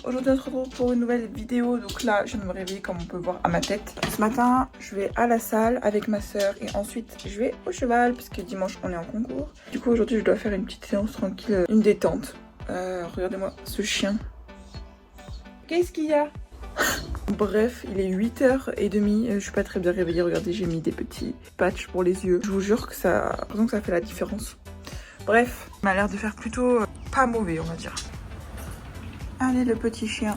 Aujourd'hui on se retrouve pour une nouvelle vidéo. Donc là je viens de me réveiller comme on peut voir à ma tête. Ce matin je vais à la salle avec ma soeur et ensuite je vais au cheval puisque dimanche on est en concours. Du coup aujourd'hui je dois faire une petite séance tranquille, une détente. Regardez-moi ce chien. Qu'est-ce qu'il y a? Bref, il est 8h30, je suis pas très bien réveillée. Regardez, j'ai mis des petits patchs pour les yeux. Je vous jure que ça, j'ai l'impression que ça fait la différence. Bref, il m'a l'air de faire plutôt pas mauvais, on va dire. Allez, le petit chien.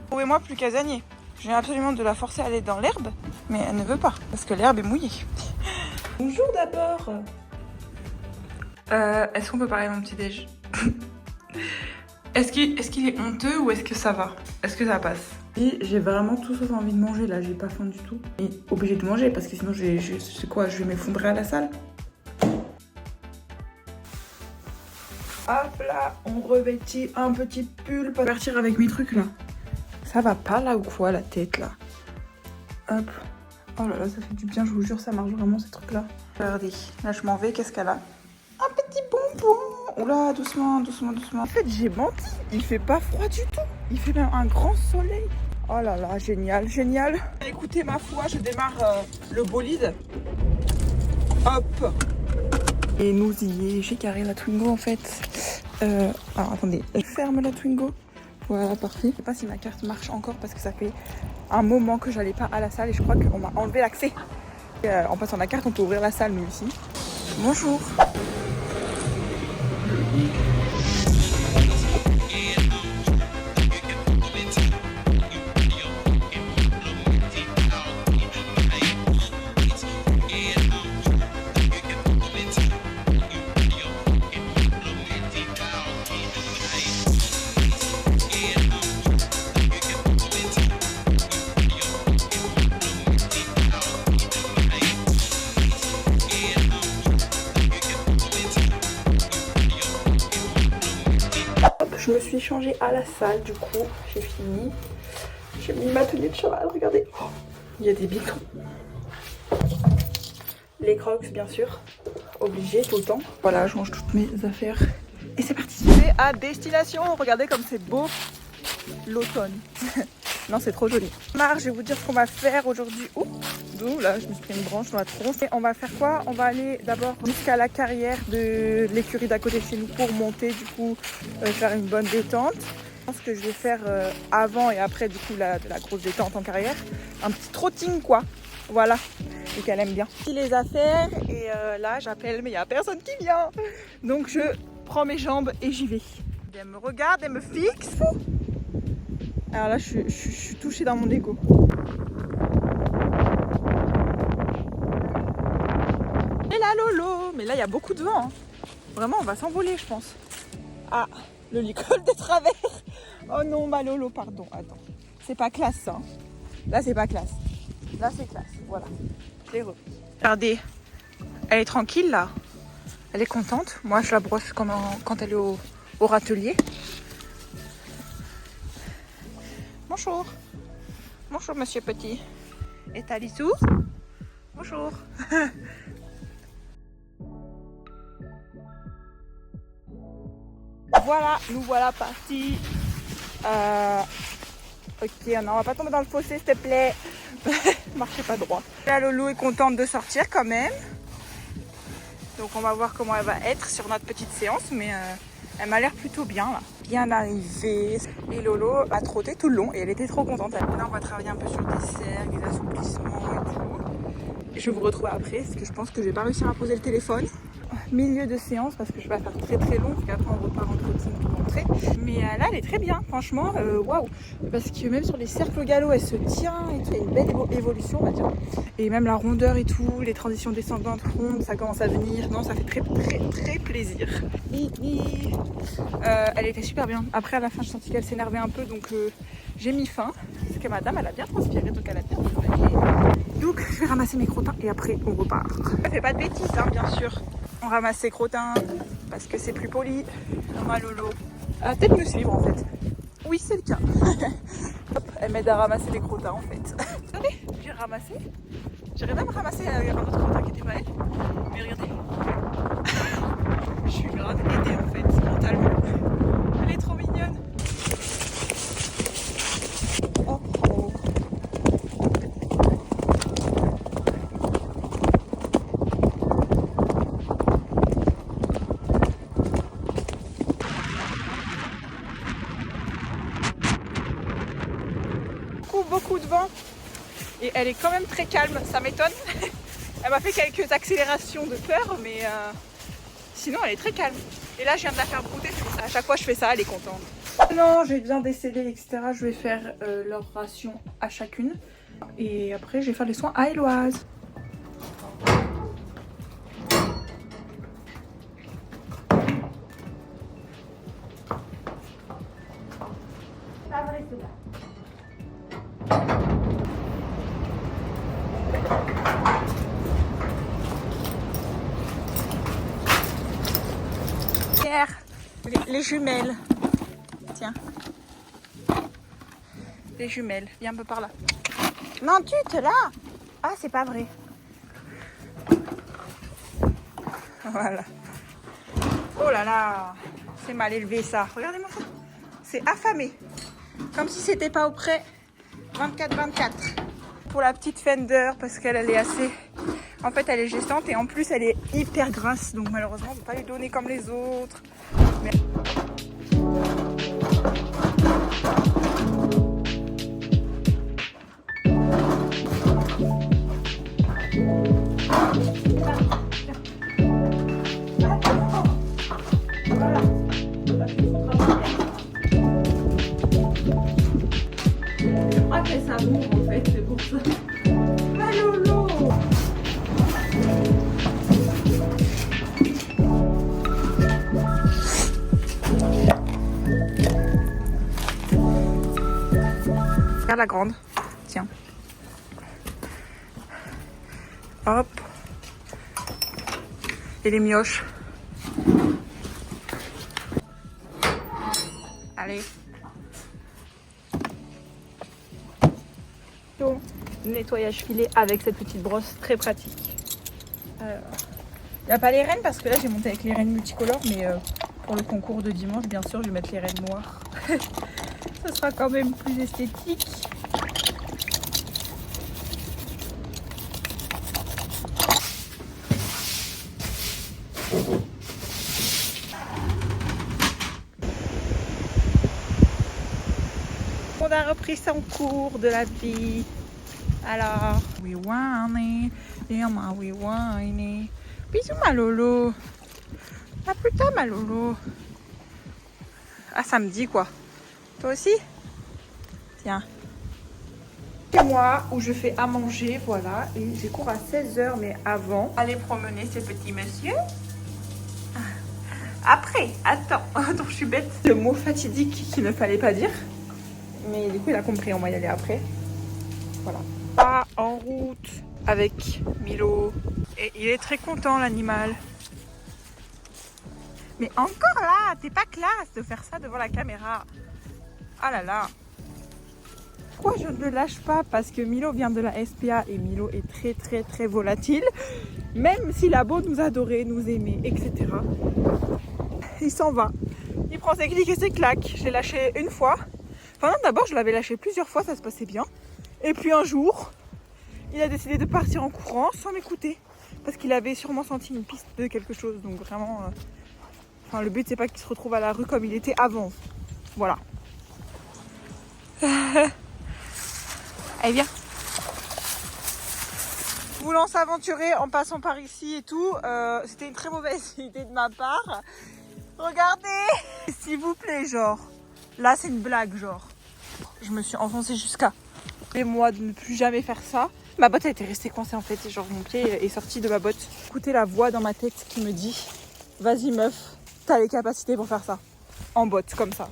Trouvez-moi plus casanier. J'ai absolument de la forcer à aller dans l'herbe, mais elle ne veut pas, parce que l'herbe est mouillée. Bonjour d'abord. Est-ce qu'on peut parler de mon petit déj? Est-ce qu'il est honteux ou est-ce que ça va? Est-ce que ça passe? Et j'ai vraiment tout sauf envie de manger là, j'ai pas faim du tout. Et obligée de manger parce que sinon c'est quoi, je vais m'effondrer à la salle. Hop là, on revêtit un petit pull pour partir avec mes trucs là. Ça va pas là ou quoi la tête là? Hop. Oh là là, ça fait du bien, je vous jure, ça marche vraiment ces trucs là. Regardez, là je m'en vais, qu'est-ce qu'elle a? Un petit bonbon. Oula, doucement, doucement, doucement. En fait, j'ai menti, il fait pas froid du tout. Il fait même un grand soleil. Oh là là, génial, génial. Écoutez, ma foi, je démarre le bolide. Hop. Et nous y est, j'ai carré la Twingo en fait. Alors attendez, je ferme la Twingo. Voilà, parfait. Je sais pas si ma carte marche encore parce que ça fait un moment que j'allais pas à la salle et je crois qu'on m'a enlevé l'accès. En passant la carte, on peut ouvrir la salle nous ici. Bonjour. Je me suis changée à la salle, du coup, j'ai fini. J'ai mis ma tenue de cheval, regardez. Oh, il y a des bitons. Les crocs, bien sûr. Obligé tout le temps. Voilà, je range toutes mes affaires. Et c'est parti. C'est à destination. Regardez comme c'est beau l'automne. Non, c'est trop joli. Je vais vous dire ce qu'on va faire aujourd'hui. Ouh, d'où là, je me suis pris une branche dans la tronche. Et on va faire quoi? On va aller d'abord jusqu'à la carrière de l'écurie d'à côté de chez nous pour monter, du coup, faire une bonne détente. Je pense que je vais faire avant et après, du coup, de la grosse détente en carrière. Un petit trotting, quoi. Voilà. Et qu'elle aime bien. Les affaires. Et là, j'appelle, mais il n'y a personne qui vient. Donc, je prends mes jambes et j'y vais. Elle me regarde, elle me fixe. Alors là, je suis touchée dans mon ego. Et là, Lolo. Mais là, il y a beaucoup de vent. Hein. Vraiment, on va s'envoler, je pense. Ah, le licol de travers. Oh non, ma Lolo, pardon. Attends. C'est pas classe, ça. Hein. Là, c'est pas classe. Là, c'est classe. Voilà. Je l'ai repris. Regardez. Elle est tranquille, là. Elle est contente. Moi, je la brosse quand elle est au râtelier. Bonjour. Bonjour, monsieur petit. Et ta Lissou? Bonjour. Voilà, nous voilà partis. Ok, non, on va pas tomber dans le fossé, s'il te plaît. Marchez pas droit. La Lolo est contente de sortir quand même. Donc on va voir comment elle va être sur notre petite séance, mais elle m'a l'air plutôt bien là. Bien arrivée. Et Lolo a trotté tout le long et elle était trop contente. Maintenant on va travailler un peu sur le dessert, les assouplissements et tout. Et je vous retrouve après parce que je pense que je vais pas réussir à poser le téléphone. Milieu de séance parce que je vais pas faire très très long parce qu'après on repart en trotting pour rentrer. Mais là elle est très bien, franchement, waouh. Parce que même sur les cercles au galop elle se tient et tout. Il y a une belle évolution on va dire. Et même la rondeur et tout, les transitions descendantes, rondes, ça commence à venir. Non, ça fait très très très plaisir. Elle était super bien. Après à la fin je sentis qu'elle s'énervait un peu donc j'ai mis fin. Parce que madame elle a bien transpiré donc elle a bien travaillé. Donc je vais ramasser mes crottins et après on repart. Elle fait pas de bêtises hein, bien sûr. On ramasse ses crottins parce que c'est plus poli. Ma Lolo. Elle va peut-être me suivre en fait. Oui, c'est le cas. Hop, elle m'aide à ramasser les crottins en fait. Regardez, j'ai ramassé. J'aurais même ramassé un autre crottin qui était pas elle. Mais regardez. Je suis grave aidée en fait, mentalement. Elle est trop mignonne. Et elle est quand même très calme, ça m'étonne. Elle m'a fait quelques accélérations de peur, mais sinon elle est très calme. Et là je viens de la faire brouter, c'est pour ça. À chaque fois je fais ça, elle est contente. Non, j'ai bien décédé, etc. Je vais faire leur ration à chacune. Et après je vais faire les soins à Éloise. Les jumelles. Tiens. Les jumelles. Viens un peu par là. Non, tu te là. Ah, c'est pas vrai. Voilà. Oh là là. C'est mal élevé ça. Regardez-moi ça. C'est affamé. Comme si c'était pas auprès 24-24. Pour la petite Fender, parce qu'elle est assez... En fait, elle est gestante et en plus, elle est hyper grasse. Donc malheureusement, on ne peut pas lui donner comme les autres. Mais... Voilà. Je crois qu'elle s'amoure en fait, c'est pour ça. Ah Lolo! Regarde la grande. Tiens. Hop. Et les mioches. Allez. Donc, nettoyage filet avec cette petite brosse très pratique. Alors, il n'y a pas les rennes parce que là j'ai monté avec les rennes multicolores, mais pour le concours de dimanche, bien sûr, je vais mettre les rennes noires. Ce sera quand même plus esthétique. On a repris son cours de la vie. Alors, we whiny, we whiny. Bisous ma Lolo. À plus tard ma Lolo. À samedi quoi. Toi aussi? Tiens. C'est moi où je fais à manger, voilà. Et j'ai cours à 16h, mais avant, aller promener ces petits messieurs. Après, attends, je suis bête. Le mot fatidique qu'il ne fallait pas dire. Mais du coup, il a compris, on va y aller après. Voilà. Pas en route avec Milo. Et il est très content, l'animal. Mais encore là, t'es pas classe de faire ça devant la caméra. Ah là là. Pourquoi je ne le lâche pas? Parce que Milo vient de la SPA et Milo est très très très volatile. Même s'il a beau nous adorer, nous aimer, etc. Il s'en va. Il prend ses clics et ses claques. Je l'ai lâché une fois. Enfin non, d'abord je l'avais lâché plusieurs fois, ça se passait bien. Et puis un jour, il a décidé de partir en courant sans m'écouter. Parce qu'il avait sûrement senti une piste de quelque chose. Donc vraiment, enfin, le but c'est pas qu'il se retrouve à la rue comme il était avant. Voilà. Allez viens. Voulant s'aventurer en passant par ici et tout, c'était une très mauvaise idée de ma part. Regardez, s'il vous plaît, genre. Là, c'est une blague, genre. Je me suis enfoncée jusqu'à... Et moi, de ne plus jamais faire ça. Ma botte a été restée coincée, en fait. Et genre, mon pied est sorti de ma botte. Écoutez la voix dans ma tête qui me dit « Vas-y, meuf, t'as les capacités pour faire ça. » En botte, comme ça.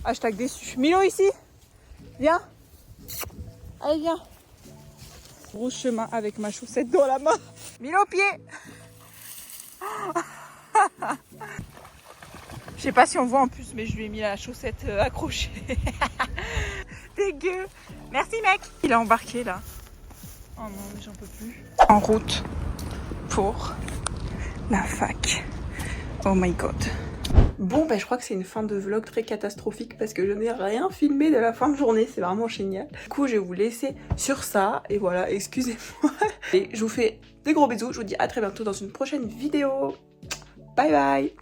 Hashtag déçu. Milo, ici. Viens. Allez, viens. Gros chemin avec ma chaussette dans la main. Milo, pied. Je sais pas si on voit en plus, mais je lui ai mis la chaussette accrochée. Dégueu. Merci mec. Il a embarqué là. Oh non, mais j'en peux plus. En route pour la fac. Oh my god. Bon, bah, je crois que c'est une fin de vlog très catastrophique parce que je n'ai rien filmé de la fin de journée. C'est vraiment génial. Du coup, je vais vous laisser sur ça. Et voilà, excusez-moi. Et je vous fais des gros bisous. Je vous dis à très bientôt dans une prochaine vidéo. Bye bye.